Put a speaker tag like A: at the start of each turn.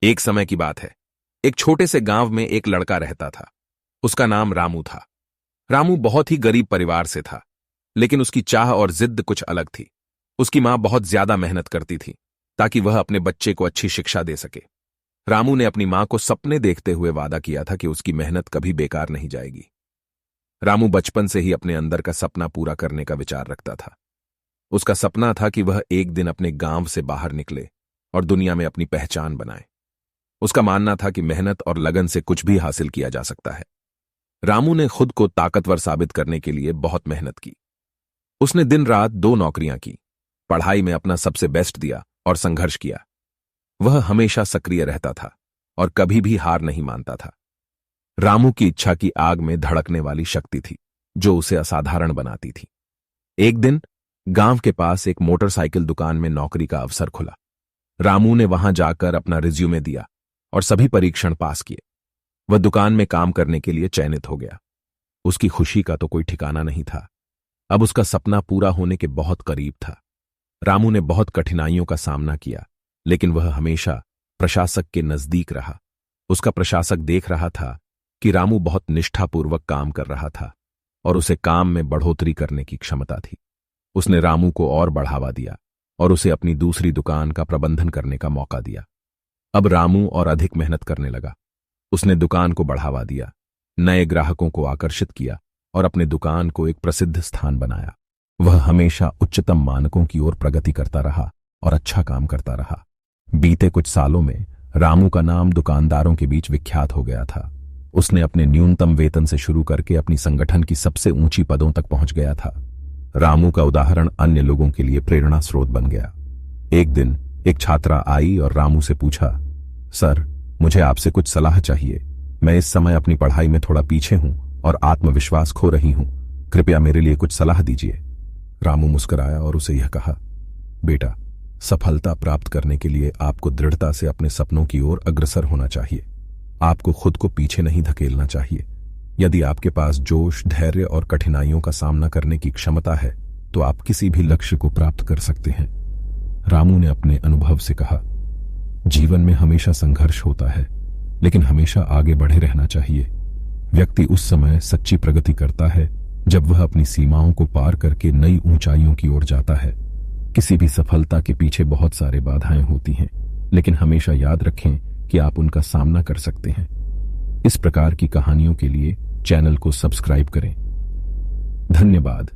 A: एक समय की बात है। एक छोटे से गांव में एक लड़का रहता था। उसका नाम रामू था। रामू बहुत ही गरीब परिवार से था, लेकिन उसकी चाह और जिद कुछ अलग थी। उसकी मां बहुत ज्यादा मेहनत करती थी ताकि वह अपने बच्चे को अच्छी शिक्षा दे सके। रामू ने अपनी मां को सपने देखते हुए वादा किया था कि उसकी मेहनत कभी बेकार नहीं जाएगी। रामू बचपन से ही अपने अंदर का सपना पूरा करने का विचार रखता था। उसका सपना था कि वह एक दिन अपने गांव से बाहर निकले और दुनिया में अपनी पहचान बनाए। उसका मानना था कि मेहनत और लगन से कुछ भी हासिल किया जा सकता है। रामू ने खुद को ताकतवर साबित करने के लिए बहुत मेहनत की। उसने दिन रात 2 नौकरियां की, पढ़ाई में अपना सबसे बेस्ट दिया और संघर्ष किया। वह हमेशा सक्रिय रहता था और कभी भी हार नहीं मानता था। रामू की इच्छा की आग में धड़कने वाली शक्ति थी जो उसे असाधारण बनाती थी। एक दिन गांव के पास एक मोटरसाइकिल दुकान में नौकरी का अवसर खुला। रामू ने वहां जाकर अपना रिज्यूमे दिया और सभी परीक्षण पास किए। वह दुकान में काम करने के लिए चयनित हो गया। उसकी खुशी का तो कोई ठिकाना नहीं था। अब उसका सपना पूरा होने के बहुत करीब था। रामू ने बहुत कठिनाइयों का सामना किया, लेकिन वह हमेशा प्रशासक के नजदीक रहा। उसका प्रशासक देख रहा था कि रामू बहुत निष्ठापूर्वक काम कर रहा था और उसे काम में बढ़ोतरी करने की क्षमता थी। उसने रामू को और बढ़ावा दिया और उसे अपनी दूसरी दुकान का प्रबंधन करने का मौका दिया। अब रामू और अधिक मेहनत करने लगा। उसने दुकान को बढ़ावा दिया, नए ग्राहकों को आकर्षित किया और अपने दुकान को एक प्रसिद्ध स्थान बनाया। वह हमेशा उच्चतम मानकों की ओर प्रगति करता रहा और अच्छा काम करता रहा। बीते कुछ सालों में रामू का नाम दुकानदारों के बीच विख्यात हो गया था। उसने अपने न्यूनतम वेतन से शुरू करके अपनी संगठन की सबसे ऊंची पदों तक पहुंच गया था। रामू का उदाहरण अन्य लोगों के लिए प्रेरणा स्रोत बन गया। एक दिन एक छात्रा आई और रामू से पूछा, सर, मुझे आपसे कुछ सलाह चाहिए। मैं इस समय अपनी पढ़ाई में थोड़ा पीछे हूं और आत्मविश्वास खो रही हूं। कृपया मेरे लिए कुछ सलाह दीजिए। रामू मुस्कुराया और उसे यह कहा, बेटा, सफलता प्राप्त करने के लिए आपको दृढ़ता से अपने सपनों की ओर अग्रसर होना चाहिए। आपको खुद को पीछे नहीं धकेलना चाहिए। यदि आपके पास जोश, धैर्य और कठिनाइयों का सामना करने की क्षमता है तो आप किसी भी लक्ष्य को प्राप्त कर सकते हैं। रामू ने अपने अनुभव से कहा, जीवन में हमेशा संघर्ष होता है, लेकिन हमेशा आगे बढ़े रहना चाहिए। व्यक्ति उस समय सच्ची प्रगति करता है जब वह अपनी सीमाओं को पार करके नई ऊंचाइयों की ओर जाता है। किसी भी सफलता के पीछे बहुत सारे बाधाएं होती हैं, लेकिन हमेशा याद रखें कि आप उनका सामना कर सकते हैं। इस प्रकार की कहानियों के लिए चैनल को सब्सक्राइब करें। धन्यवाद।